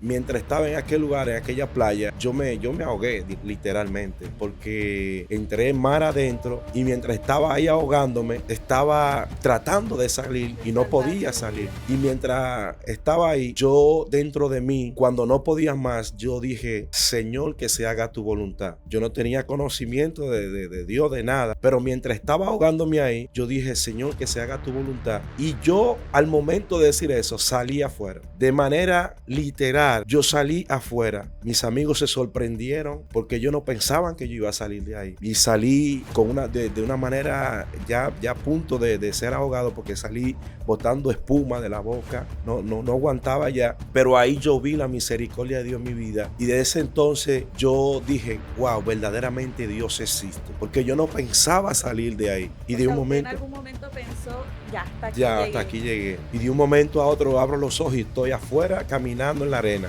mientras estaba en aquel lugar, en aquella playa, yo me ahogué literalmente, porque entré mar adentro y mientras estaba ahí ahogándome, estaba tratando de salir y no podía salir. Y mientras estaba ahí, yo dentro de mí, cuando no podía más, yo dije, Señor, que se haga tu voluntad. Yo no tenía conocimiento de Dios, de nada, pero mientras estaba ahogándome ahí, yo dije, Señor, que se haga tu voluntad. Y yo, al momento de decir eso, salí afuera. De manera literal, yo salí afuera. Mis amigos se sorprendieron porque ellos no pensaban que yo iba a salir de ahí. Y salí con de una manera ya a punto de ser ahogado, porque salí botando espuma de la boca. No aguantaba ya. Pero ahí yo vi la misericordia de Dios en mi vida. Y desde ese entonces yo dije, wow, verdaderamente Dios existe. Porque yo no pensaba salir de ahí. Y de un momento, en algún momento pensó, ya hasta aquí llegué. Y de un momento a otro abro los ojos y estoy afuera caminando en la arena.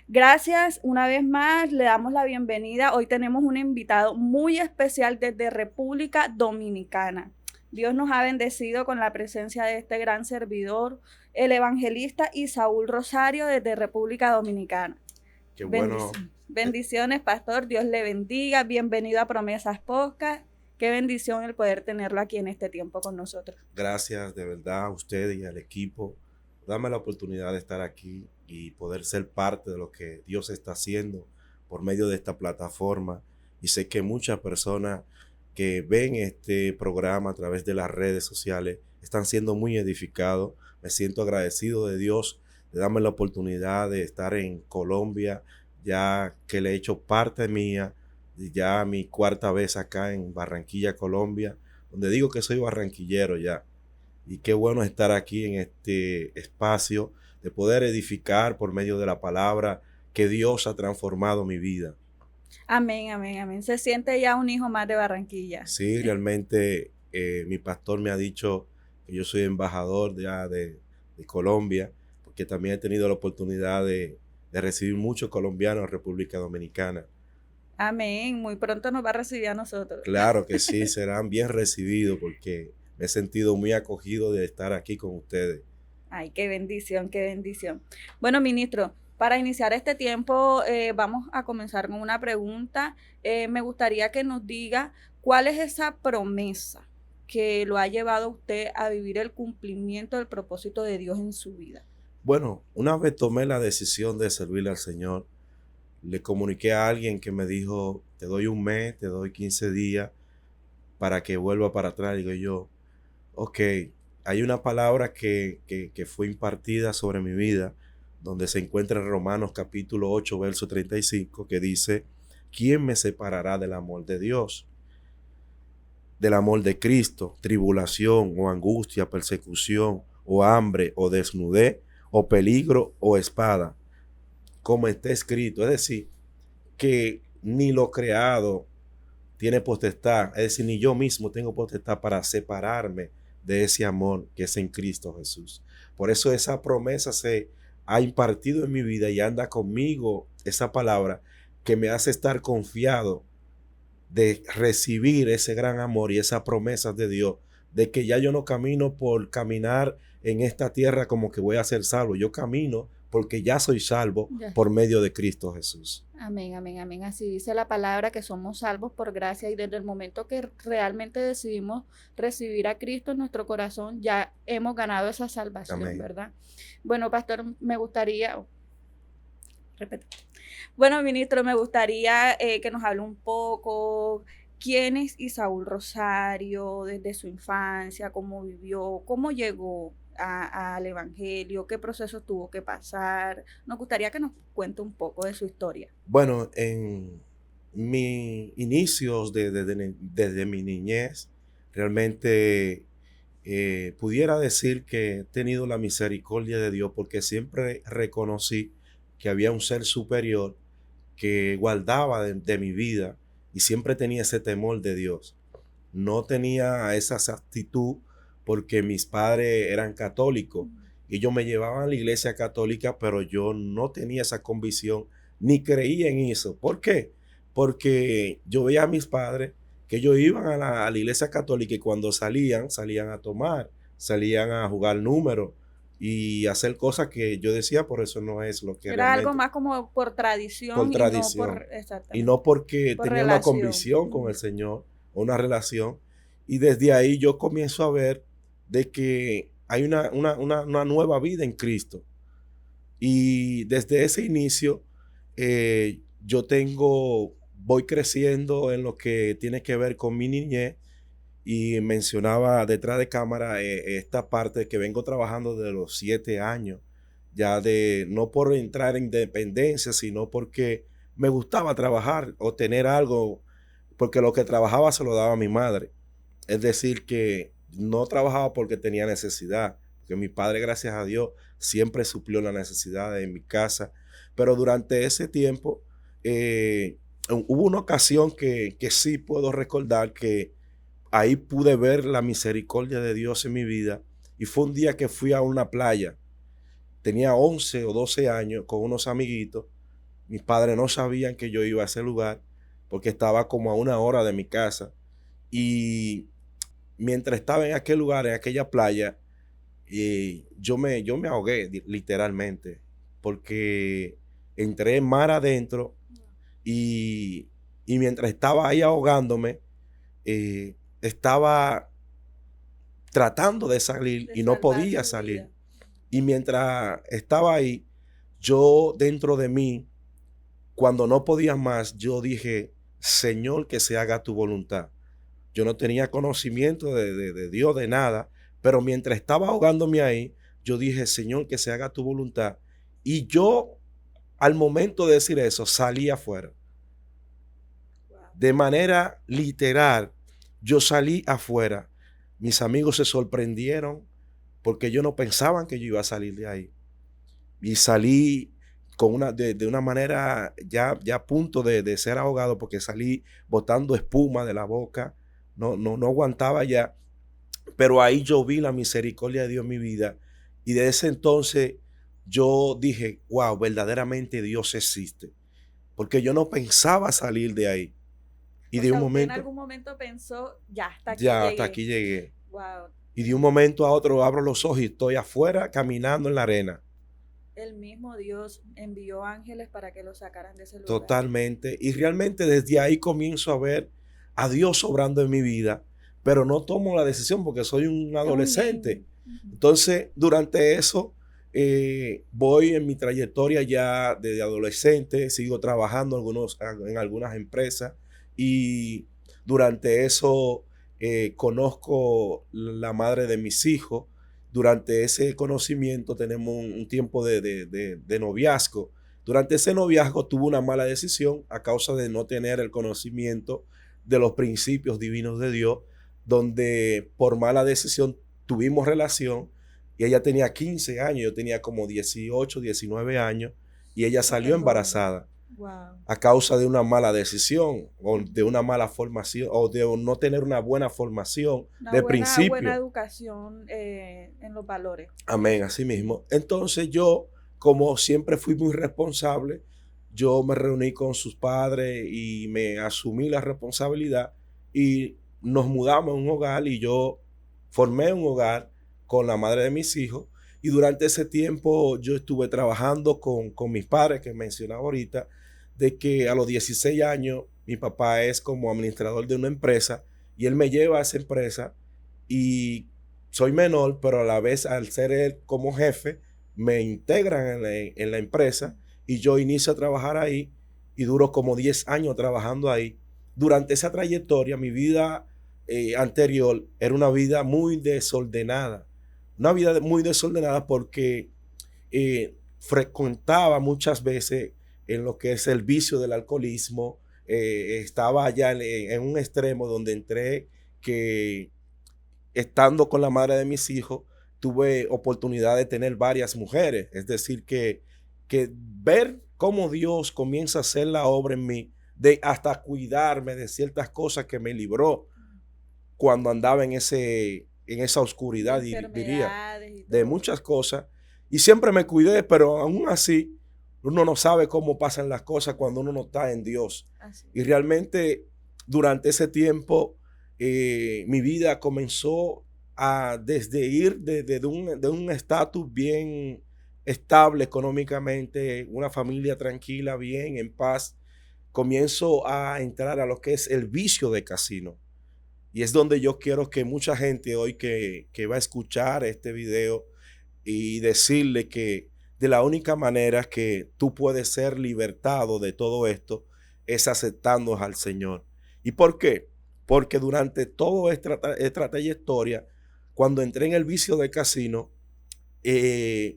Gracias una vez más, le damos la bienvenida. Hoy tenemos un invitado muy especial desde República Dominicana. Dios nos ha bendecido con la presencia de este gran servidor, el evangelista Isaúl Rosario desde República Dominicana. Qué bueno. Bendiciones, pastor. Dios le bendiga. Bienvenido a Promesas Podcast. Qué bendición el poder tenerlo aquí en este tiempo con nosotros. Gracias de verdad a ustedes y al equipo. Dame la oportunidad de estar aquí y poder ser parte de lo que Dios está haciendo por medio de esta plataforma. Y sé que muchas personas que ven este programa a través de las redes sociales están siendo muy edificados. Me siento agradecido de Dios de darme la oportunidad de estar en Colombia, ya que le he hecho parte mía, ya mi cuarta vez acá en Barranquilla, Colombia, donde digo que soy barranquillero ya. Y qué bueno estar aquí en este espacio de poder edificar por medio de la palabra que Dios ha transformado mi vida. Amén, amén, amén. Se siente ya un hijo más de Barranquilla. Sí, realmente mi pastor me ha dicho que yo soy embajador de Colombia, porque también he tenido la oportunidad de recibir muchos colombianos en República Dominicana. Amén. Muy pronto nos va a recibir a nosotros. Claro que sí, serán bien recibidos porque me he sentido muy acogido de estar aquí con ustedes. Ay, qué bendición, qué bendición. Bueno, ministro, para iniciar este tiempo vamos a comenzar con una pregunta. Me gustaría que nos diga cuál es esa promesa que lo ha llevado a usted a vivir el cumplimiento del propósito de Dios en su vida. Bueno, una vez tomé la decisión de servirle al Señor, le comuniqué a alguien que me dijo, te doy un mes, te doy 15 días para que vuelva para atrás. Digo yo, ok, hay una palabra que fue impartida sobre mi vida, donde se encuentra en Romanos capítulo 8, verso 35, que dice, ¿quién me separará del amor de Dios? Del amor de Cristo, tribulación o angustia, persecución o hambre o desnudez o peligro o espada, como está escrito. Es decir, que ni lo creado tiene potestad, es decir, ni yo mismo tengo potestad para separarme de ese amor que es en Cristo Jesús. Por eso esa promesa se ha impartido en mi vida y anda conmigo esa palabra que me hace estar confiado de recibir ese gran amor y esas promesas de Dios, de que ya yo no camino por caminar en esta tierra como que voy a ser salvo, yo camino porque ya soy salvo por medio de Cristo Jesús. Amén, amén, amén. Así dice la palabra que somos salvos por gracia y desde el momento que realmente decidimos recibir a Cristo en nuestro corazón, ya hemos ganado esa salvación, Amén. ¿verdad? Bueno, pastor, me gustaría... Repete. Bueno, ministro, me gustaría que nos hable un poco quién es Isaúl Rosario desde su infancia, cómo vivió, cómo llegó al Evangelio, qué procesos tuvo que pasar. Nos gustaría que nos cuente un poco de su historia. Bueno, en mis inicios desde mi niñez, realmente pudiera decir que he tenido la misericordia de Dios porque siempre reconocí que había un ser superior que guardaba de mi vida y siempre tenía ese temor de Dios. No tenía esa actitud porque mis padres eran católicos y ellos me llevaban a la iglesia católica, pero yo no tenía esa convicción ni creía en eso. ¿Por qué? Porque yo veía a mis padres que ellos iban a la iglesia católica y cuando salían a tomar, salían a jugar números y hacer cosas que yo decía, por eso no es lo que Era algo realmente, más como por por tradición y no tradición. por, Y exactamente, no porque por tenía una relación. convicción con el Señor o una relación. Y desde ahí yo comienzo a ver de que hay una nueva vida en Cristo. Y desde ese inicio, voy creciendo en lo que tiene que ver con mi niñez y mencionaba detrás de cámara esta parte que vengo trabajando de los 7 años, ya de no por entrar en dependencia, sino porque me gustaba trabajar o tener algo, porque lo que trabajaba se lo daba a mi madre. Es decir, que no trabajaba porque tenía necesidad, que mi padre, gracias a Dios, siempre suplió la necesidad en mi casa. Pero durante ese tiempo hubo una ocasión que sí puedo recordar que ahí pude ver la misericordia de Dios en mi vida. Y fue un día que fui a una playa. Tenía 11 o 12 años con unos amiguitos. Mis padres no sabían que yo iba a ese lugar porque estaba como a 1 hora de mi casa. Y mientras estaba en aquel lugar, en aquella playa, yo me ahogué literalmente porque entré en mar adentro y, y mientras estaba ahí ahogándome, estaba tratando de salir De y no salvar podía su salir. vida. Y mientras estaba ahí, yo dentro de mí, cuando no podía más, yo dije, Señor, que se haga tu voluntad. Yo no tenía conocimiento de Dios, de nada, pero mientras estaba ahogándome ahí, yo dije, Señor, que se haga tu voluntad. Y yo, al momento de decir eso, salí afuera. Wow. De manera literal, yo salí afuera. Mis amigos se sorprendieron porque ellos no pensaban que yo iba a salir de ahí. Y salí de una manera ya a punto de ser ahogado porque salí botando espuma de la boca. No aguantaba ya. Pero ahí yo vi la misericordia de Dios en mi vida. Y desde ese entonces yo dije, wow, verdaderamente Dios existe. Porque yo no pensaba salir de ahí. Y O de un sea, usted en momento, algún momento pensó, ya, hasta aquí ya hasta llegué. aquí llegué. Wow. Y de un momento a otro abro los ojos y estoy afuera caminando en la arena. El mismo Dios envió ángeles para que lo sacaran de ese lugar. Totalmente. Y realmente desde ahí comienzo a ver a Dios obrando en mi vida, pero no tomo la decisión porque soy un Es un niño. adolescente. Entonces, durante eso, voy en mi trayectoria ya de adolescente, sigo trabajando en algunas empresas y durante eso conozco la madre de mis hijos. Durante ese conocimiento tenemos un tiempo de noviazgo. Durante ese noviazgo tuve una mala decisión a causa de no tener el conocimiento de los principios divinos de Dios, donde por mala decisión tuvimos relación y ella tenía 15 años, yo tenía como 18, 19 años y ella salió Qué joven. embarazada Wow. a causa de una mala decisión o de una mala formación o de no tener una buena formación Una de buena principio. educación en los valores. Amén, así mismo. Entonces yo, como siempre fui muy responsable, yo me reuní con sus padres y me asumí la responsabilidad y nos mudamos a un hogar y yo formé un hogar con la madre de mis hijos y durante ese tiempo yo estuve trabajando con mis padres que mencionaba ahorita, de que a los 16 años mi papá es como administrador de una empresa y él me lleva a esa empresa y soy menor, pero a la vez al ser él como jefe, me integran en la empresa y yo inicio a trabajar ahí y duro como 10 años trabajando ahí. Durante esa trayectoria, mi vida anterior era una vida muy desordenada porque frecuentaba muchas veces en lo que es el vicio del alcoholismo, estaba allá en un extremo donde entré que estando con la madre de mis hijos, tuve oportunidad de tener varias mujeres. Es decir, que ver cómo Dios comienza a hacer la obra en mí, de hasta cuidarme de ciertas cosas que me libró cuando andaba en esa De oscuridad, diría, enfermedades y de todo. muchas cosas. Y siempre me cuidé, pero aún así, uno no sabe cómo pasan las cosas cuando uno no está en Dios. Así. Y realmente durante ese tiempo mi vida comenzó desde ir de un estatus bien estable económicamente, una familia tranquila, bien, en paz, comienzo a entrar a lo que es el vicio de casino. Y es donde yo quiero que mucha gente hoy que va a escuchar este video y decirle que de la única manera que tú puedes ser libertado de todo esto es aceptando al Señor. ¿Y por qué? Porque durante toda esta trayectoria, cuando entré en el vicio de casino,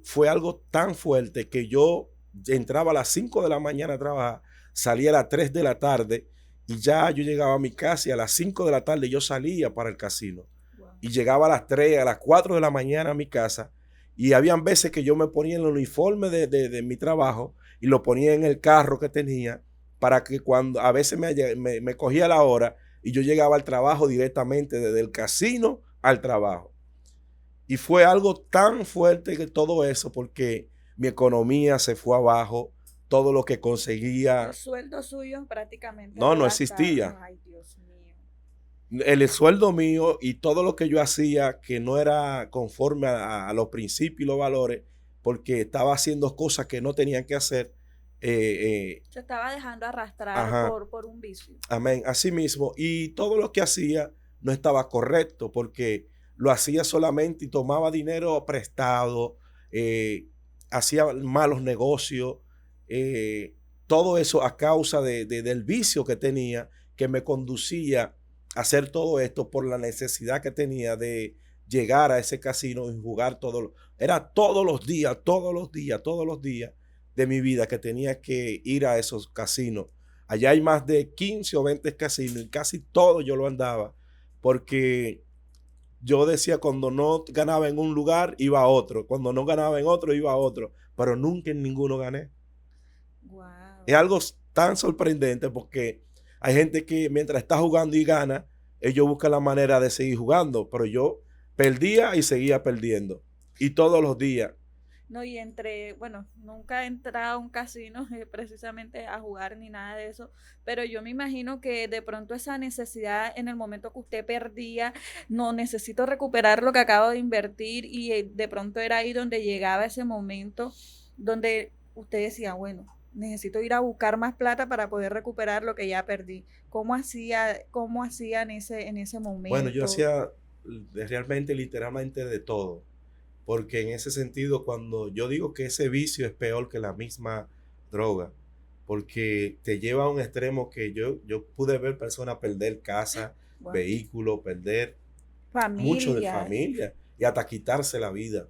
fue algo tan fuerte que yo entraba a las 5 de la mañana a trabajar, salía a las 3 de la tarde y ya yo llegaba a mi casa y a las 5 de la tarde yo salía para el casino. Wow. Y llegaba a las 3, a las 4 de la mañana a mi casa y habían veces que yo me ponía el uniforme de mi trabajo y lo ponía en el carro que tenía para que cuando a veces me cogía la hora y yo llegaba al trabajo directamente desde el casino al trabajo. Y fue algo tan fuerte que todo eso, porque mi economía se fue abajo, todo lo que conseguía. El sueldo suyo prácticamente No existía. Ay, Dios mío. El sueldo mío y todo lo que yo hacía que no era conforme a los principios y los valores, porque estaba haciendo cosas que no tenían que hacer. Se estaba dejando arrastrar por un vicio. Amén. Así mismo. Y todo lo que hacía no estaba correcto, porque lo hacía solamente y tomaba dinero prestado, hacía malos negocios, todo eso a causa del vicio que tenía, que me conducía a hacer todo esto por la necesidad que tenía de llegar a ese casino y jugar era todos los días de mi vida que tenía que ir a esos casinos. Allá hay más de 15 o 20 casinos y casi todo yo lo andaba porque yo decía, cuando no ganaba en un lugar, iba a otro. Cuando no ganaba en otro, iba a otro. Pero nunca en ninguno gané. Wow. Es algo tan sorprendente porque hay gente que mientras está jugando y gana, ellos buscan la manera de seguir jugando. Pero yo perdía y seguía perdiendo. Y todos los días. No, y bueno, nunca he entrado a un casino precisamente a jugar ni nada de eso, pero yo me imagino que de pronto esa necesidad en el momento que usted perdía, no necesito recuperar lo que acabo de invertir y de pronto era ahí donde llegaba ese momento donde usted decía, bueno, necesito ir a buscar más plata para poder recuperar lo que ya perdí. ¿Cómo hacía en ese momento? Bueno, yo hacía realmente, literalmente de todo. Porque en ese sentido, cuando yo digo que ese vicio es peor que la misma droga, porque te lleva a un extremo que yo pude ver personas perder casa, wow, vehículos, perder mucho de familia y hasta quitarse la vida.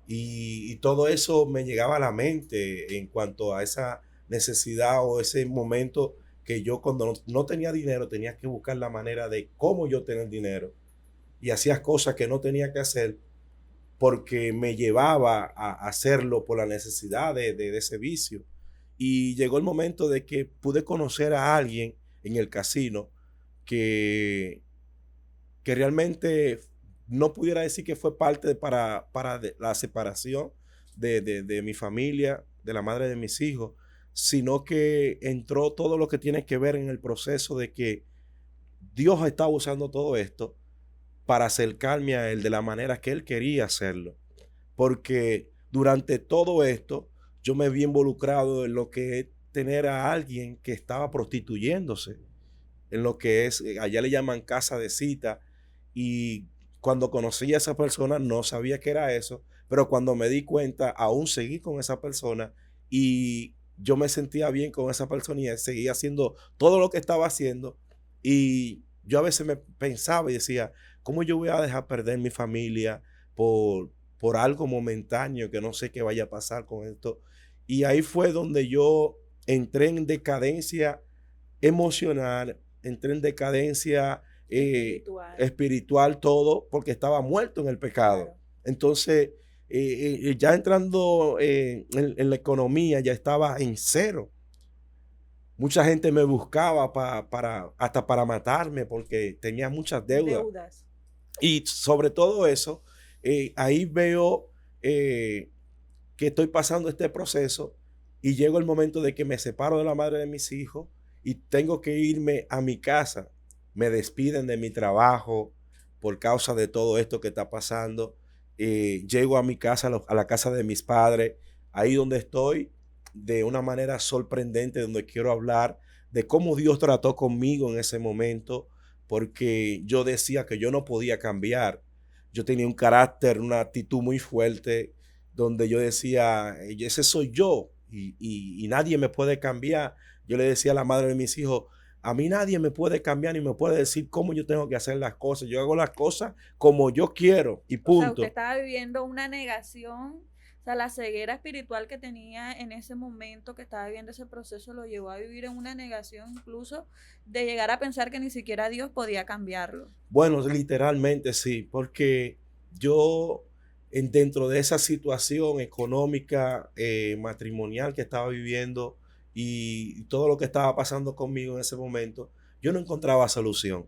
Y todo eso me llegaba a la mente en cuanto a esa necesidad o ese momento que yo cuando no tenía dinero tenía que buscar la manera de cómo yo tener dinero. Y hacías cosas que no tenía que hacer porque me llevaba a hacerlo por la necesidad de ese vicio. Y llegó el momento de que pude conocer a alguien en el casino que realmente no pudiera decir que fue parte para la separación de mi familia, de la madre de mis hijos, sino que entró todo lo que tiene que ver en el proceso de que Dios estaba usando todo esto para acercarme a Él de la manera que Él quería hacerlo. Porque durante todo esto yo me vi involucrado en lo que es tener a alguien que estaba prostituyéndose, en lo que es, allá le llaman casa de cita, y cuando conocí a esa persona no sabía que era eso, pero cuando me di cuenta aún seguí con esa persona y yo me sentía bien con esa persona y seguía haciendo todo lo que estaba haciendo. Y yo a veces me pensaba y decía, ¿cómo yo voy a dejar perder mi familia por algo momentáneo que no sé qué vaya a pasar con esto? Y ahí fue donde yo entré en decadencia emocional, entré en decadencia espiritual, todo, porque estaba muerto en el pecado. Claro. Entonces, ya entrando en la economía, ya estaba en cero. Mucha gente me buscaba hasta para matarme porque tenía muchas deudas. Y sobre todo eso, ahí veo que estoy pasando este proceso y llegó el momento de que me separo de la madre de mis hijos y tengo que irme a mi casa. Me despiden de mi trabajo por causa de todo esto que está pasando. Llego a mi casa, a la casa de mis padres, ahí donde estoy, de una manera sorprendente, donde quiero hablar de cómo Dios trató conmigo en ese momento, porque yo decía que yo no podía cambiar. Yo tenía un carácter, una actitud muy fuerte, donde yo decía, ese soy yo y nadie me puede cambiar. Yo le decía a la madre de mis hijos, a mí nadie me puede cambiar ni me puede decir cómo yo tengo que hacer las cosas. Yo hago las cosas como yo quiero y O sea, usted punto. estaba viviendo una negación, o sea, la ceguera espiritual que tenía en ese momento que estaba viviendo ese proceso lo llevó a vivir en una negación incluso de llegar a pensar que ni siquiera Dios podía cambiarlo. Bueno, literalmente sí, porque yo dentro de esa situación económica, matrimonial que estaba viviendo y todo lo que estaba pasando conmigo en ese momento, yo no encontraba solución.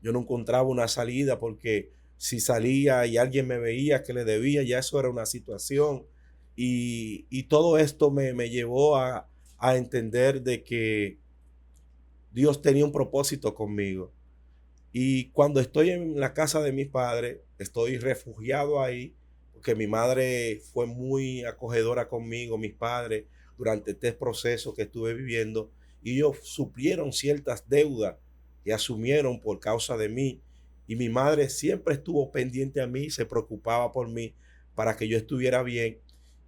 Yo no encontraba una salida porque si salía y alguien me veía que le debía, ya eso era una situación. Y todo esto me llevó a entender de que Dios tenía un propósito conmigo. Y cuando estoy en la casa de mis padres, estoy refugiado ahí, porque mi madre fue muy acogedora conmigo, mis padres, durante este proceso que estuve viviendo, y ellos suplieron ciertas deudas que asumieron por causa de mí. Y mi madre siempre estuvo pendiente a mí, se preocupaba por mí para que yo estuviera bien.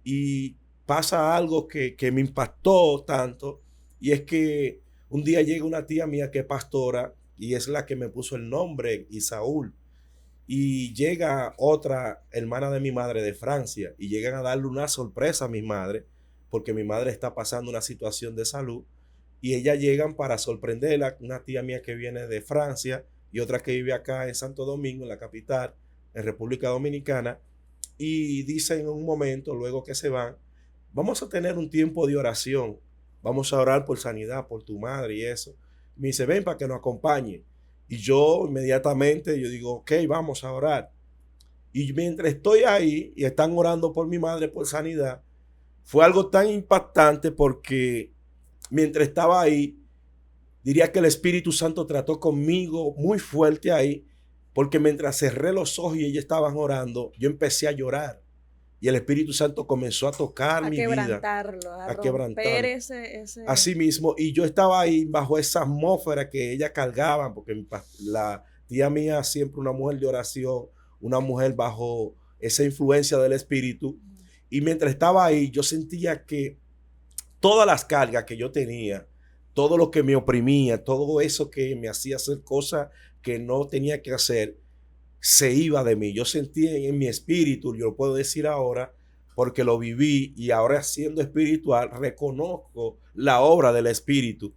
Y pasa algo que me impactó tanto, y es que un día llega una tía mía que es pastora, y es la que me puso el nombre, Isaúl. Y llega otra hermana de mi madre de Francia y llegan a darle una sorpresa a mi madre, porque mi madre está pasando una situación de salud y ellas llegan para sorprenderla, una tía mía que viene de Francia y otra que vive acá en Santo Domingo, en la capital, en República Dominicana, y dicen en un momento, luego que se van, vamos a tener un tiempo de oración, vamos a orar por sanidad, por tu madre y eso. Me dice, ven para que nos acompañe. Y yo inmediatamente, yo digo, ok, vamos a orar. Y mientras estoy ahí y están orando por mi madre por sanidad, fue algo tan impactante porque mientras estaba ahí, diría que el Espíritu Santo trató conmigo muy fuerte ahí, porque mientras cerré los ojos y ellos estaban orando, yo empecé a llorar. Y el Espíritu Santo comenzó a tocar A mi vida, quebrantarlo, a a romper quebrantar. ese. Así mismo, y yo estaba ahí bajo esa atmósfera que ella cargaba, porque la tía mía siempre una mujer de oración, una mujer bajo esa influencia del Espíritu. Y mientras estaba ahí, yo sentía que todas las cargas que yo tenía, todo lo que me oprimía, todo eso que me hacía hacer cosas que no tenía que hacer, se iba de mí. Yo sentía en mi espíritu, yo lo puedo decir ahora, porque lo viví y ahora siendo espiritual, reconozco la obra del Espíritu.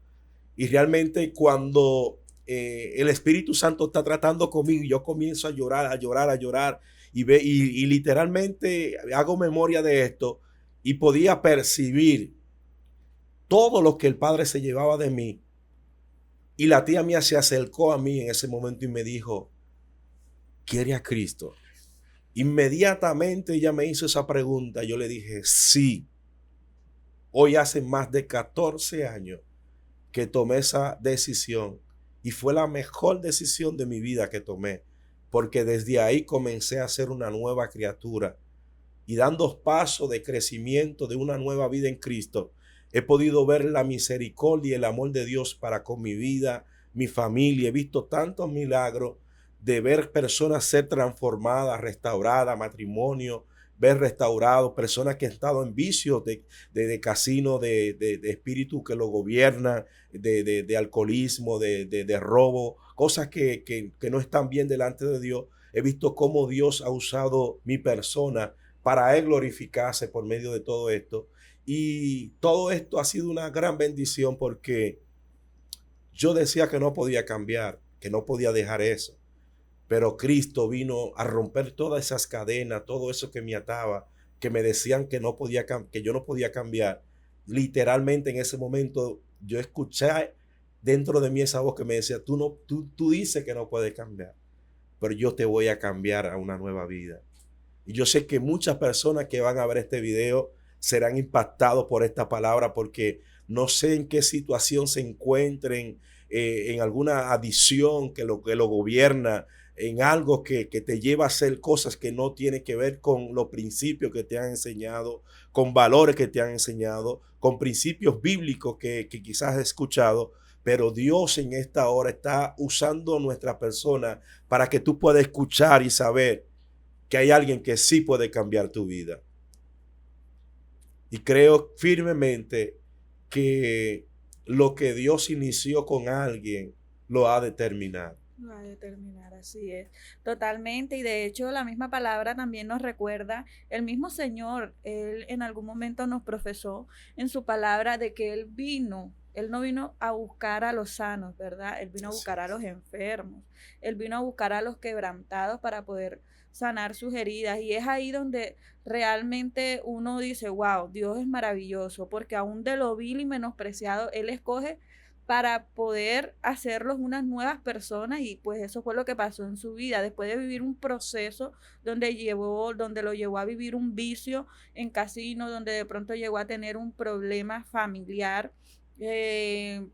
Y realmente cuando el Espíritu Santo está tratando conmigo, yo comienzo a llorar, a llorar, a llorar. Y literalmente hago memoria de esto y podía percibir todo lo que el Padre se llevaba de mí. Y la tía mía se acercó a mí en ese momento y me dijo, ¿quiere a Cristo? Inmediatamente ella me hizo esa pregunta. Yo le dije, sí. Hoy hace más de 14 años que tomé esa decisión y fue la mejor decisión de mi vida que tomé, porque desde ahí comencé a ser una nueva criatura y dando pasos de crecimiento de una nueva vida en Cristo, he podido ver la misericordia y el amor de Dios para con mi vida, mi familia. He visto tantos milagros de ver personas ser transformadas, restauradas, matrimonio, ver restaurados, personas que han estado en vicios de casino, de espíritu que lo gobierna, de alcoholismo, de robo, cosas que no están bien delante de Dios. He visto cómo Dios ha usado mi persona para Él glorificarse por medio de todo esto. Y todo esto ha sido una gran bendición porque yo decía que no podía cambiar, que no podía dejar eso. Pero Cristo vino a romper todas esas cadenas, todo eso que me ataba, que me decían que no podía, que yo no podía cambiar. Literalmente en ese momento yo escuché dentro de mí esa voz que me decía, tú dices que no puedes cambiar, pero yo te voy a cambiar a una nueva vida. Y yo sé que muchas personas que van a ver este video serán impactados por esta palabra porque no sé en qué situación se encuentren, en alguna adicción que lo gobierna, en algo que te lleva a hacer cosas que no tienen que ver con los principios que te han enseñado, con valores que te han enseñado, con principios bíblicos que quizás has escuchado, pero Dios en esta hora está usando nuestra persona para que tú puedas escuchar y saber que hay alguien que sí puede cambiar tu vida. Y creo firmemente que lo que Dios inició con alguien lo ha de terminar. Va a determinar, así es, totalmente. Y de hecho la misma palabra también nos recuerda, el mismo Señor, Él en algún momento nos profesó en su palabra de que Él no vino a buscar a los sanos, ¿verdad? Él vino a Así buscar a es. los enfermos, Él vino a buscar a los quebrantados para poder sanar sus heridas. Y es ahí donde realmente uno dice, wow, Dios es maravilloso, porque aún de lo vil y menospreciado, Él escoge para poder hacerlos unas nuevas personas. Y pues eso fue lo que pasó en su vida después de vivir un proceso donde lo llevó a vivir un vicio en casino, donde de pronto llegó a tener un problema familiar, eh,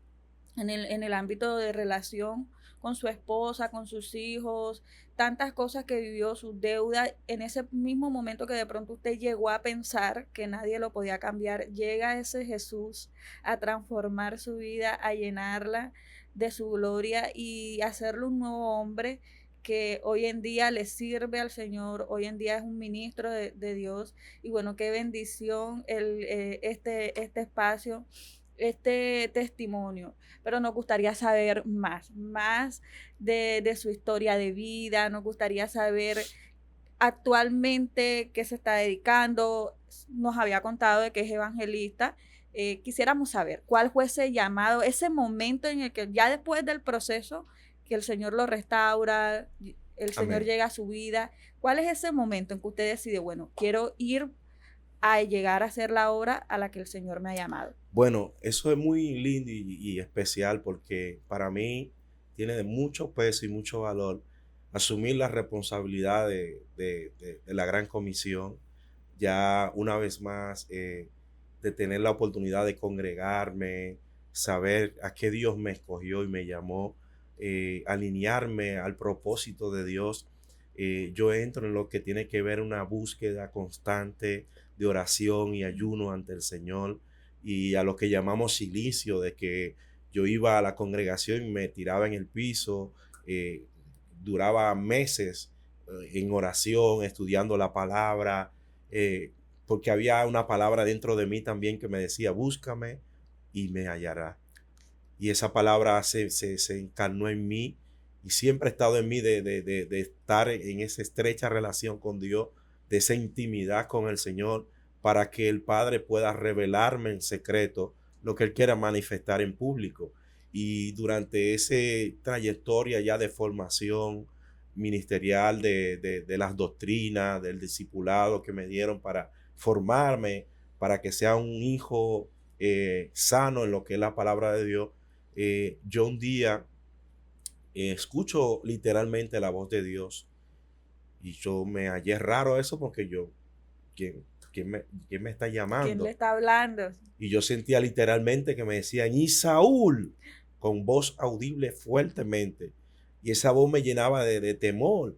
en el ámbito de relación con su esposa, con sus hijos, tantas cosas que vivió, sus deudas. En ese mismo momento que de pronto usted llegó a pensar que nadie lo podía cambiar, llega ese Jesús a transformar su vida, a llenarla de su gloria y hacerlo un nuevo hombre que hoy en día le sirve al Señor, hoy en día es un ministro de Dios. Y bueno, qué bendición este espacio, este testimonio. Pero nos gustaría saber más de su historia de vida, nos gustaría saber actualmente qué se está dedicando. Nos había contado de que es evangelista. Quisiéramos saber cuál fue ese llamado, ese momento en el que ya después del proceso que el Señor lo restaura, el Señor Amén. llega a su vida, ¿cuál es ese momento en que usted decide, bueno, quiero ir a llegar a hacer la obra a la que el Señor me ha llamado? Bueno, eso es muy lindo y especial porque para mí tiene de mucho peso y mucho valor asumir la responsabilidad de la gran comisión, ya una vez más, de tener la oportunidad de congregarme, saber a qué Dios me escogió y me llamó, alinearme al propósito de Dios. Yo entro en lo que tiene que ver una búsqueda constante de oración y ayuno ante el Señor, y a lo que llamamos silicio, de que yo iba a la congregación y me tiraba en el piso, duraba meses en oración, estudiando la palabra, porque había una palabra dentro de mí también que me decía, búscame y me hallará. Y esa palabra se encarnó en mí y siempre ha estado en mí de estar en esa estrecha relación con Dios, de esa intimidad con el Señor, para que el Padre pueda revelarme en secreto lo que Él quiera manifestar en público. Y durante esa trayectoria ya de formación ministerial, de las doctrinas, del discipulado que me dieron para formarme, para que sea un hijo sano en lo que es la palabra de Dios, yo un día escucho literalmente la voz de Dios y yo me hallé raro eso porque yo, ¿quién, quién me está ¿Quién le llamando? está hablando? Y yo sentía literalmente que me decían, y Saúl, con voz audible fuertemente. Y esa voz me llenaba de temor.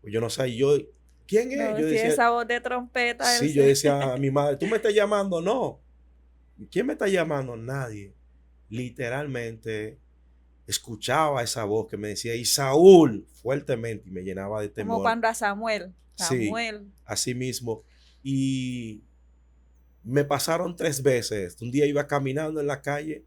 Pues yo no sé, yo, ¿quién es? No, Yo si decía, esa voz de trompeta, sí, yo decía a mi madre, ¿tú me estás llamando? No. ¿Quién me está llamando? Nadie. Literalmente escuchaba esa voz que me decía, y Saúl, fuertemente, y me llenaba de como temor. cuando a Samuel, Sí, Samuel, así mismo. Y me pasaron 3 veces. Un día iba caminando en la calle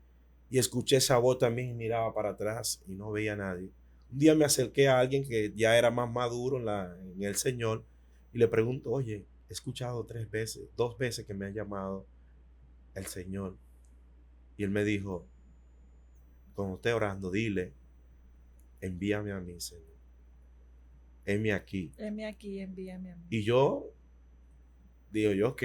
y escuché esa voz también y miraba para atrás y no veía a nadie. Un día me acerqué a alguien que ya era más maduro en el Señor y le pregunto, oye, he escuchado 3 veces, 2 veces que me ha llamado el Señor. Y él me dijo, cuando esté orando, dile, envíame a mí, Señor. Heme aquí. heme aquí, envíame a mí. Y yo digo, ok,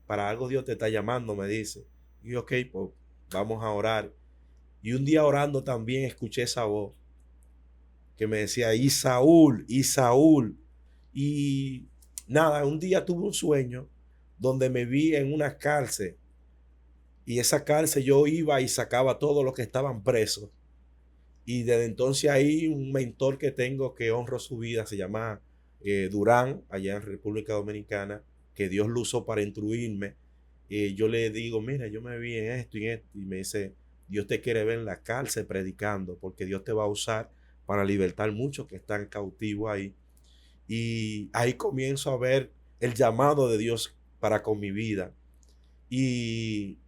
para algo Dios te está llamando, me dice. Y yo, ok, pues vamos a orar. Y un día orando también escuché esa voz que me decía, y Saúl, y Saúl. Y nada, un día tuve un sueño donde me vi en una cárcel. Y esa cárcel yo iba y sacaba a todos los que estaban presos. Y desde entonces ahí un mentor que tengo que honro su vida se llama Durán, allá en República Dominicana, que Dios lo usó para instruirme. Yo le digo, mira, yo me vi en esto y en esto. Y me dice, Dios te quiere ver en la cárcel predicando, porque Dios te va a usar para libertar muchos que están cautivos ahí. Y ahí comienzo a ver el llamado de Dios para con mi vida. Y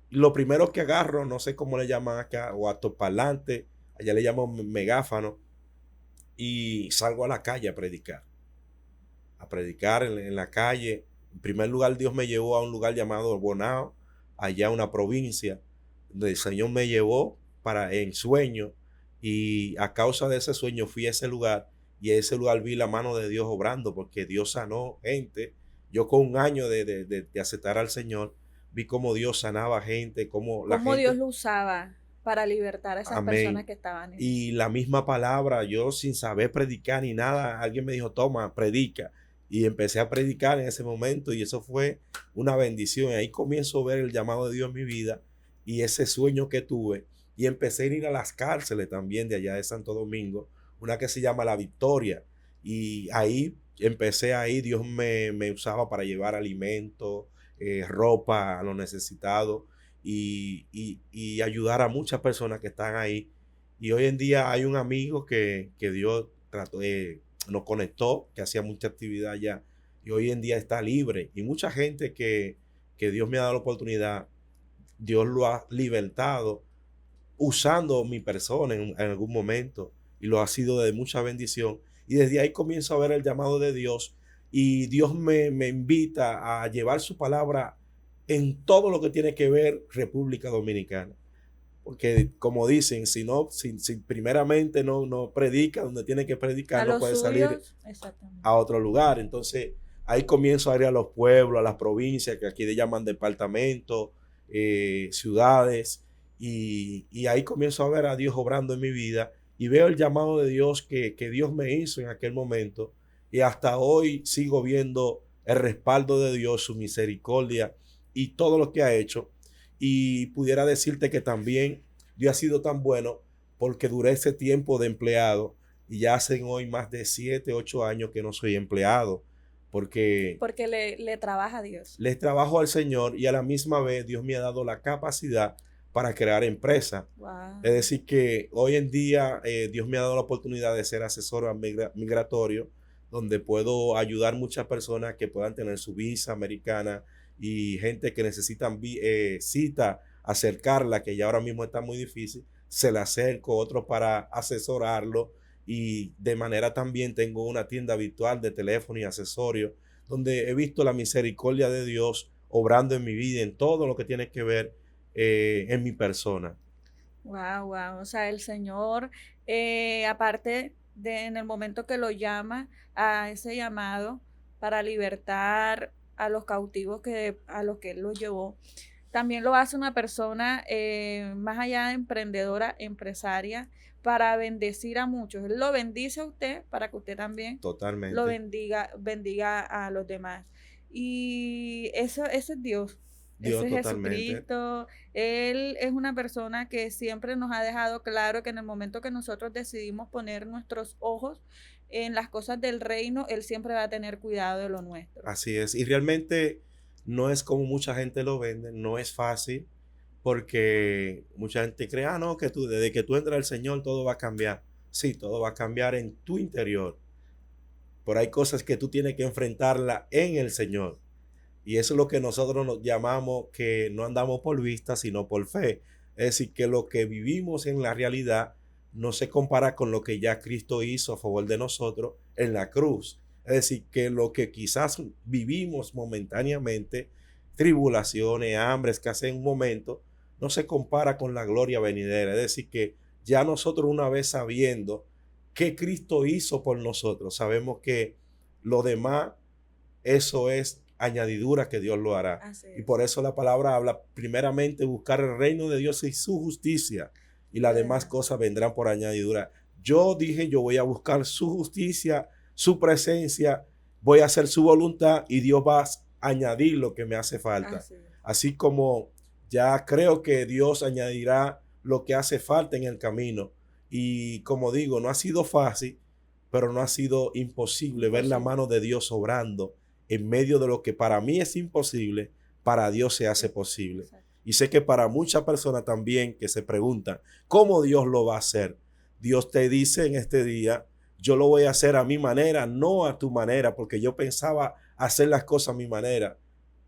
lo primero que agarro, no sé cómo le llaman acá, o altoparlante, allá le llaman megáfano, y salgo a la calle a predicar en la calle. En primer lugar, Dios me llevó a un lugar llamado Bonao, allá una provincia, donde el Señor me llevó en sueño, y a causa de ese sueño fui a ese lugar, y en ese lugar vi la mano de Dios obrando, porque Dios sanó gente. Yo con un año de aceptar al Señor, vi cómo Dios sanaba gente, cómo la Cómo Dios gente, lo usaba para libertar a esas personas amén. que estaban en eso. Y la misma palabra, yo sin saber predicar ni nada, alguien me dijo, toma, predica. Y empecé a predicar en ese momento y eso fue una bendición. Y ahí comienzo a ver el llamado de Dios en mi vida y ese sueño que tuve. Y empecé a ir a las cárceles también de allá de Santo Domingo, una que se llama La Victoria. Y ahí empecé ahí, Dios me usaba para llevar alimento, ropa a los necesitados y ayudar a muchas personas que están ahí. Y hoy en día hay un amigo que Dios nos conectó, que hacía mucha actividad allá, y hoy en día está libre. Y mucha gente que Dios me ha dado la oportunidad, Dios lo ha libertado usando mi persona en algún momento, y lo ha sido de mucha bendición. Y desde ahí comienzo a ver el llamado de Dios, y Dios me invita a llevar su palabra en todo lo que tiene que ver República Dominicana. Porque como dicen, si primeramente no predica donde tiene que A predicar, no los puede salir suyos, exactamente. a otro lugar. Entonces ahí comienzo a ir a los pueblos, a las provincias, que aquí le llaman departamentos, ciudades, y ahí comienzo a ver a Dios obrando en mi vida y veo el llamado de Dios que Dios me hizo en aquel momento, y hasta hoy sigo viendo el respaldo de Dios, su misericordia y todo lo que ha hecho. Y pudiera decirte que también Dios ha sido tan bueno porque duré ese tiempo de empleado y ya hacen hoy más de 7, 8 años que no soy empleado, porque Porque le trabaja a Dios. les trabajo al Señor y a la misma vez Dios me ha dado la capacidad para crear empresas. Wow. Es decir, que hoy en día Dios me ha dado la oportunidad de ser asesor migratorio, donde puedo ayudar muchas personas que puedan tener su visa americana y gente que necesitan cita, acercarla, que ya ahora mismo está muy difícil, se la acerco, otros para asesorarlo, y de manera también tengo una tienda virtual de teléfono y accesorios, donde he visto la misericordia de Dios obrando en mi vida, en todo lo que tiene que ver en mi persona. Wow, wow. O sea, el Señor, aparte de en el momento que lo llama a ese llamado para libertar a los cautivos a los que Él los llevó, también lo hace una persona más allá de emprendedora, empresaria, para bendecir a muchos. Él lo bendice a usted para que usted también lo Totalmente. bendiga a los demás. Y eso es Dios. Ese Dios es totalmente. Jesucristo. Él es una persona que siempre nos ha dejado claro que en el momento que nosotros decidimos poner nuestros ojos en las cosas del reino, Él siempre va a tener cuidado de lo nuestro. Así es. Y realmente no es como mucha gente lo vende, no es fácil, porque mucha gente cree, ah, no, que tú, desde que tú entras al Señor, todo va a cambiar. Sí, todo va a cambiar en tu interior, pero hay cosas que tú tienes que enfrentarla en el Señor. Y eso es lo que nosotros nos llamamos que no andamos por vista, sino por fe. Es decir, que lo que vivimos en la realidad no se compara con lo que ya Cristo hizo a favor de nosotros en la cruz. Es decir, que lo que quizás vivimos momentáneamente, tribulaciones, hambre, escasez en un momento, no se compara con la gloria venidera. Es decir, que ya nosotros, una vez sabiendo qué Cristo hizo por nosotros, sabemos que lo demás, eso es añadidura que Dios lo hará. Así Y es. por eso la palabra habla primeramente buscar el reino de Dios y su justicia, y Lo las demás demás. cosas vendrán por añadidura. Yo dije, yo voy a buscar su justicia, su presencia, voy a hacer su voluntad y Dios va a añadir lo que me hace falta. Así es. Así como ya creo que Dios añadirá lo que hace falta en el camino, Y como digo, no ha sido fácil, pero no ha sido imposible ver la Imposible. mano de Dios obrando en medio de lo que para mí es imposible, para Dios se hace Sí, posible. exacto. Y sé que para muchas personas también que se preguntan, ¿cómo Dios lo va a hacer? Dios te dice en este día, yo lo voy a hacer a mi manera, no a tu manera, porque yo pensaba hacer las cosas a mi manera,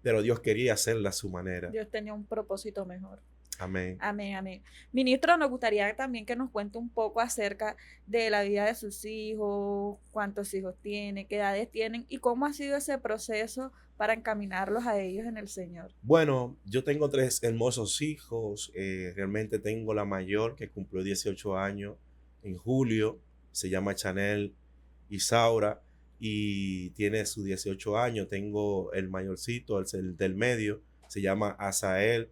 pero Dios quería hacerlas a su manera. Dios tenía un propósito mejor. Amén. Amén, amén. Ministro, nos gustaría también que nos cuente un poco acerca de la vida de sus hijos, cuántos hijos tiene, qué edades tienen y cómo ha sido ese proceso para encaminarlos a ellos en el Señor. Bueno, yo tengo tres hermosos hijos. Realmente tengo la mayor que cumplió 18 años en julio. Se llama Chanel Isaura y tiene sus 18 años. Tengo el mayorcito, el del medio, se llama Asael,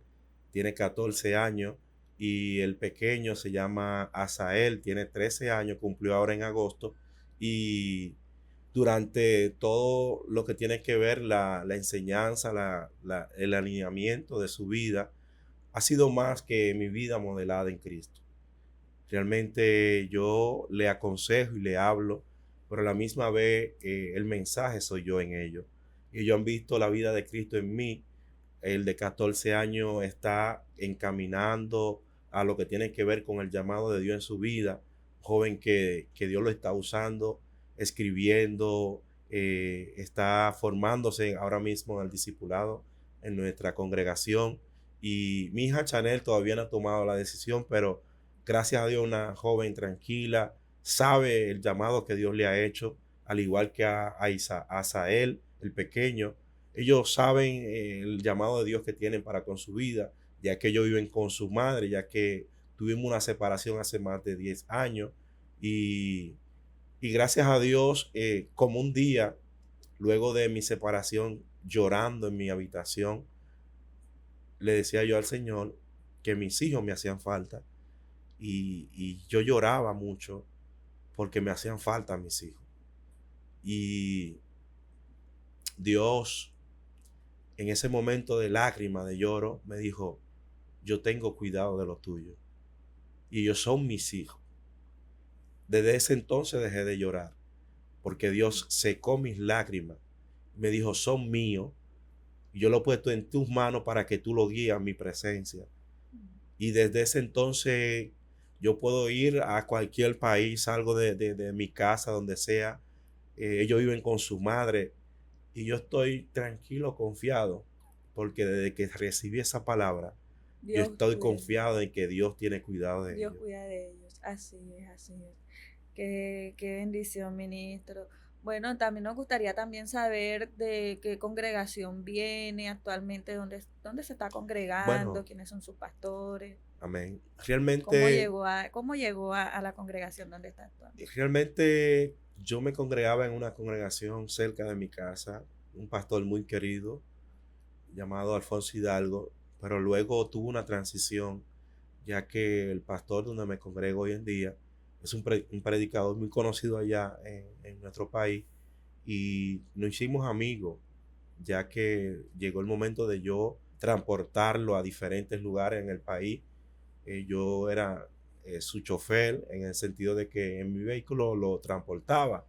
tiene 14 años. Y el pequeño se llama Asael, tiene 13 años, cumplió ahora en agosto. Y durante todo lo que tiene que ver la enseñanza, el alineamiento de su vida, ha sido más que mi vida modelada en Cristo. Realmente yo le aconsejo y le hablo, pero a la misma vez el mensaje soy yo en ellos. Y ellos han visto la vida de Cristo en mí. El de 14 años está encaminando a lo que tiene que ver con el llamado de Dios en su vida. Joven que Dios lo está usando, escribiendo, está formándose ahora mismo en el discipulado en nuestra congregación. Y mi hija Chanel todavía no ha tomado la decisión, pero gracias a Dios una joven tranquila, sabe el llamado que Dios le ha hecho, al igual que a Asael, el pequeño. Ellos saben el llamado de Dios que tienen para con su vida, ya que ellos viven con su madre, ya que tuvimos una separación hace más de 10 años. Y, y gracias a Dios, como un día, luego de mi separación, llorando en mi habitación, le decía yo al Señor que mis hijos me hacían falta. Y yo lloraba mucho porque me hacían falta mis hijos. Y Dios, en ese momento de lágrima, de lloro, me dijo, yo tengo cuidado de los tuyos y ellos son mis hijos. Desde ese entonces dejé de llorar porque Dios secó mis lágrimas. Me dijo, son míos y yo lo he puesto en tus manos para que tú lo guíes a mi presencia. Y desde ese entonces yo puedo ir a cualquier país, salgo de mi casa, donde sea. Ellos viven con su madre y yo estoy tranquilo, confiado, porque desde que recibí esa palabra, yo Dios estoy cuida, confiado en que Dios tiene cuidado de Dios ellos. cuida de ellos. Así es, así es. Qué bendición, ministro. Bueno, también nos gustaría también saber de qué congregación viene actualmente, dónde se está congregando, Bueno, quiénes son sus pastores, amén. cómo llegó a la congregación donde está actuando. Realmente yo me congregaba en una congregación cerca de mi casa, un pastor muy querido llamado Alfonso Hidalgo, pero luego tuvo una transición, ya que el pastor donde me congrego hoy en día es un predicador muy conocido allá en nuestro país y nos hicimos amigos, ya que llegó el momento de yo transportarlo a diferentes lugares en el país. Yo era su chofer en el sentido de que en mi vehículo lo transportaba.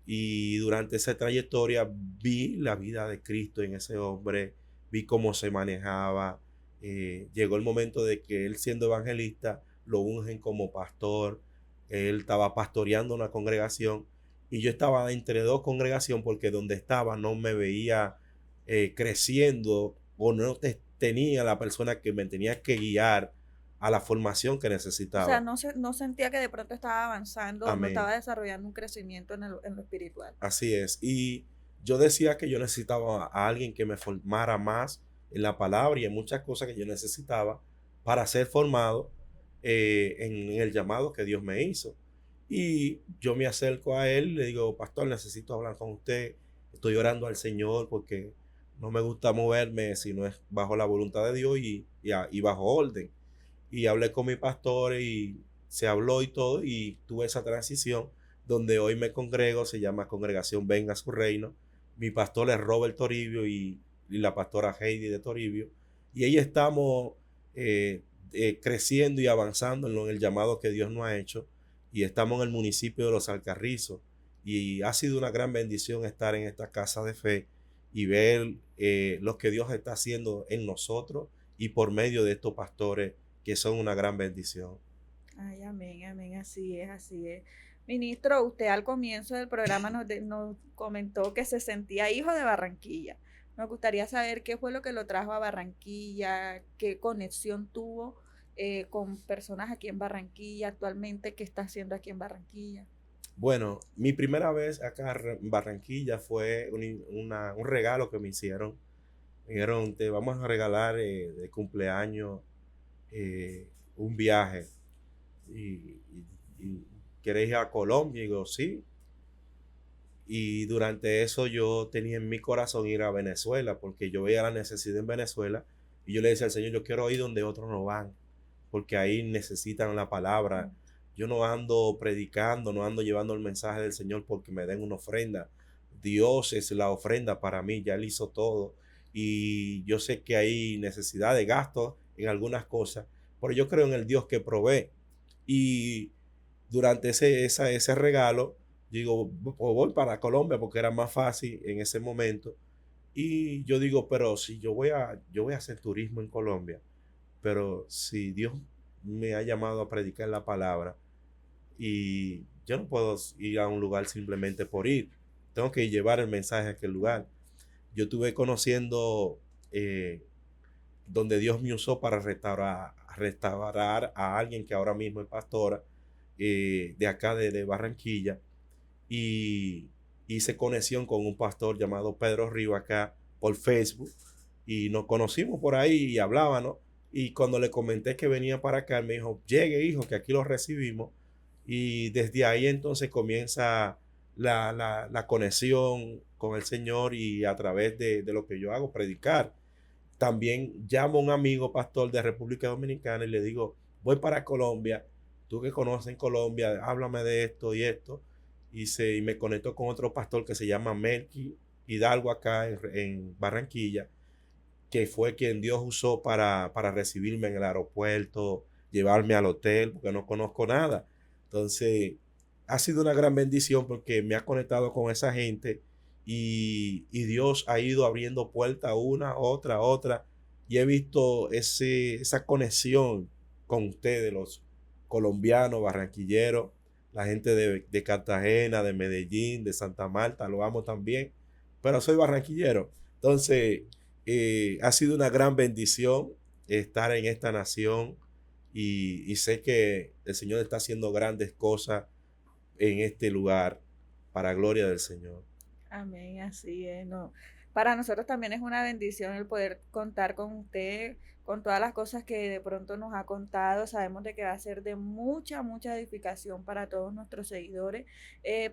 Y durante esa trayectoria vi la vida de Cristo en ese hombre, vi cómo se manejaba. Llegó el momento de que él, siendo evangelista, lo ungen como pastor. Él estaba pastoreando una congregación y yo estaba entre dos congregaciones porque donde estaba no me veía creciendo o no tenía la persona que me tenía que guiar a la formación que O sea, necesitaba. no sentía que de pronto estaba avanzando, no Amén. estaba desarrollando un crecimiento en lo espiritual. Así es. Y yo decía que yo necesitaba a alguien que me formara más en la palabra y en muchas cosas que yo necesitaba para ser formado en el llamado que Dios me hizo. Y yo me acerco a él y le digo, pastor, necesito hablar con usted. Estoy orando al Señor porque no me gusta moverme si no es bajo la voluntad de Dios y bajo orden. Y hablé con mi pastor y se habló y todo y tuve esa transición donde hoy me congrego, se llama Congregación Venga a su Reino. Mi pastor es Robert Toribio y la pastora Heidi de Toribio. Y ahí estamos creciendo y avanzando en el llamado que Dios nos ha hecho, y estamos en el municipio de Los Alcarrizos, y ha sido una gran bendición estar en esta casa de fe y ver lo que Dios está haciendo en nosotros y por medio de estos pastores que son una gran bendición. Ay, amén, amén, así es, así es. Ministro, usted al comienzo del programa nos comentó que se sentía hijo de Barranquilla. Nos gustaría saber qué fue lo que lo trajo a Barranquilla, qué conexión tuvo con personas aquí en Barranquilla actualmente, qué está haciendo aquí en Barranquilla. Bueno, mi primera vez acá en Barranquilla fue un regalo que me hicieron. Me dijeron, te vamos a regalar de cumpleaños un viaje. Y ¿quieres ir a Colombia? Y digo, sí. Y durante eso yo tenía en mi corazón ir a Venezuela, porque yo veía la necesidad en Venezuela. Y yo le decía al Señor, yo quiero ir donde otros no van, porque ahí necesitan la palabra. Yo no ando predicando, no ando llevando el mensaje del Señor porque me den una ofrenda. Dios es la ofrenda para mí, ya Él hizo todo. Y yo sé que hay necesidad de gastos en algunas cosas, pero yo creo en el Dios que provee. Y durante ese regalo, digo, voy para Colombia porque era más fácil en ese momento. Y yo digo, pero si yo voy a hacer turismo en Colombia, pero si Dios me ha llamado a predicar la palabra y yo no puedo ir a un lugar simplemente por ir, tengo que llevar el mensaje a aquel lugar. Yo estuve conociendo donde Dios me usó para restaurar a alguien que ahora mismo es pastora de acá de Barranquilla, y hice conexión con un pastor llamado Pedro Río acá por Facebook, y nos conocimos por ahí y hablábamos, y cuando le comenté que venía para acá, me dijo, llegue hijo, que aquí lo recibimos, y desde ahí entonces comienza la conexión con el Señor, y a través de lo que yo hago, predicar. También llamo a un amigo pastor de República Dominicana y le digo, voy para Colombia, tú que conoces en Colombia, háblame de esto y esto. Y me conecto con otro pastor que se llama Melqui Hidalgo acá en Barranquilla, que fue quien Dios usó para recibirme en el aeropuerto, llevarme al hotel, porque no conozco nada. Entonces, ha sido una gran bendición porque me ha conectado con esa gente, y Dios ha ido abriendo puertas una, otra, y he visto esa conexión con ustedes, los colombianos, barranquilleros, la gente de Cartagena, de Medellín, de Santa Marta, lo amo también, pero soy barranquillero. Entonces, ha sido una gran bendición estar en esta nación, y sé que el Señor está haciendo grandes cosas en este lugar para gloria del Señor. Amén, así es, no. Para nosotros también es una bendición el poder contar con usted, con todas las cosas que de pronto nos ha contado. Sabemos de que va a ser de mucha, mucha edificación para todos nuestros seguidores.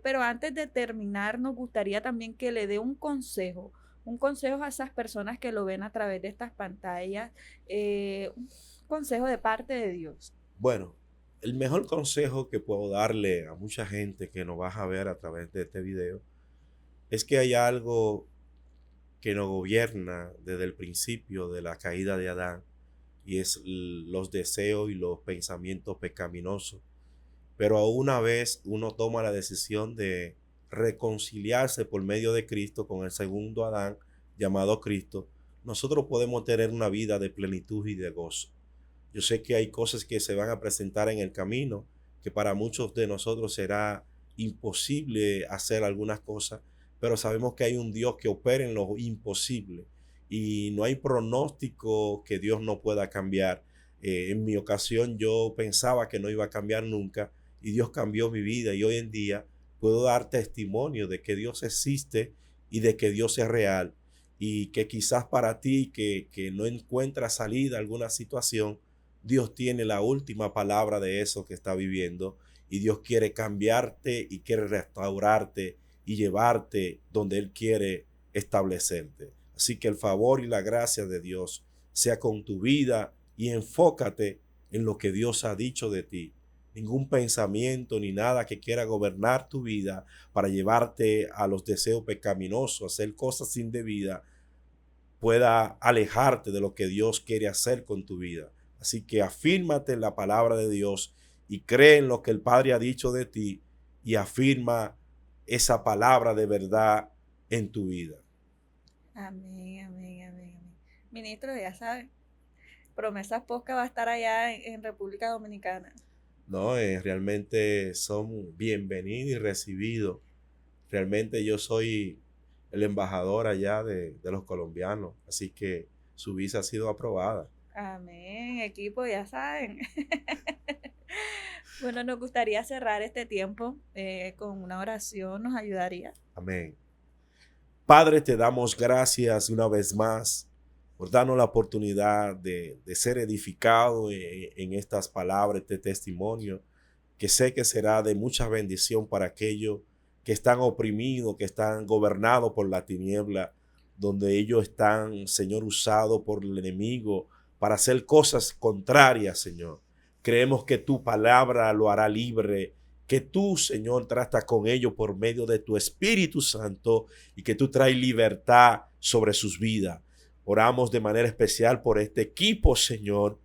Pero antes de terminar, nos gustaría también que le dé un consejo a esas personas que lo ven a través de estas pantallas, un consejo de parte de Dios. Bueno, el mejor consejo que puedo darle a mucha gente que nos va a ver a través de este video es que hay algo que nos gobierna desde el principio de la caída de Adán, y es los deseos y los pensamientos pecaminosos. Pero una vez uno toma la decisión de reconciliarse por medio de Cristo con el segundo Adán, llamado Cristo, nosotros podemos tener una vida de plenitud y de gozo. Yo sé que hay cosas que se van a presentar en el camino, que para muchos de nosotros será imposible hacer algunas cosas, pero sabemos que hay un Dios que opera en lo imposible, y no hay pronóstico que Dios no pueda cambiar. En mi ocasión yo pensaba que no iba a cambiar nunca, y Dios cambió mi vida, y hoy en día puedo dar testimonio de que Dios existe y de que Dios es real, y que quizás para ti que no encuentras salida a alguna situación, Dios tiene la última palabra de eso que está viviendo, y Dios quiere cambiarte y quiere restaurarte y llevarte donde Él quiere establecerte. Así que el favor y la gracia de Dios sea con tu vida, y enfócate en lo que Dios ha dicho de ti. Ningún pensamiento ni nada que quiera gobernar tu vida para llevarte a los deseos pecaminosos, a hacer cosas indebidas, pueda alejarte de lo que Dios quiere hacer con tu vida. Así que afírmate en la palabra de Dios y cree en lo que el Padre ha dicho de ti y afirma esa palabra de verdad en tu vida. Amén, amén, amén, amén. Ministro, ya saben, Promesas Podcast va a estar allá en República Dominicana. No, realmente son bienvenidos y recibidos. Realmente yo soy el embajador allá de los colombianos, así que su visa ha sido aprobada. Amén, equipo, ya saben. Bueno, nos gustaría cerrar este tiempo con una oración, ¿nos ayudaría? Amén. Padre, te damos gracias una vez más por darnos la oportunidad de ser edificado en estas palabras, este testimonio, que sé que será de mucha bendición para aquellos que están oprimidos, que están gobernados por la tiniebla, donde ellos están, Señor, usados por el enemigo para hacer cosas contrarias, Señor. Creemos que tu palabra lo hará libre, que tú, Señor, tratas con ellos por medio de tu Espíritu Santo y que tú traes libertad sobre sus vidas. Oramos de manera especial por este equipo, Señor,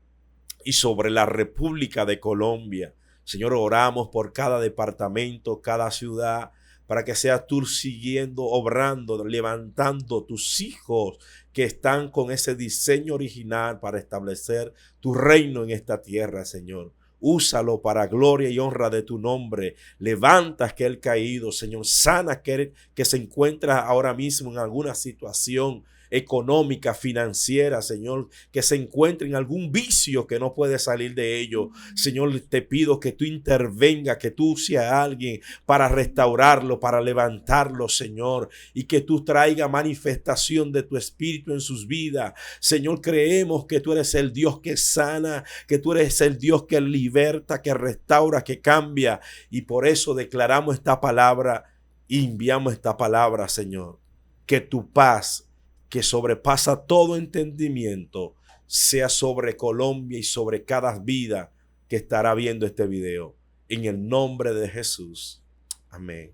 y sobre la República de Colombia. Señor, oramos por cada departamento, cada ciudad, para que seas tú siguiendo, obrando, levantando tus hijos que están con ese diseño original para establecer tu reino en esta tierra, Señor. Úsalo para gloria y honra de tu nombre. Levanta aquel caído, Señor. Sana aquel que se encuentra ahora mismo en alguna situación económica, financiera, Señor, que se encuentre en algún vicio que no puede salir de ello. Señor, te pido que tú intervenga, que tú seas alguien para restaurarlo, para levantarlo, Señor, y que tú traiga manifestación de tu espíritu en sus vidas. Señor, creemos que tú eres el Dios que sana, que tú eres el Dios que liberta, que restaura, que cambia, y por eso declaramos esta palabra y enviamos esta palabra, Señor. Que tu paz, que sobrepasa todo entendimiento, sea sobre Colombia y sobre cada vida que estará viendo este video. En el nombre de Jesús. Amén.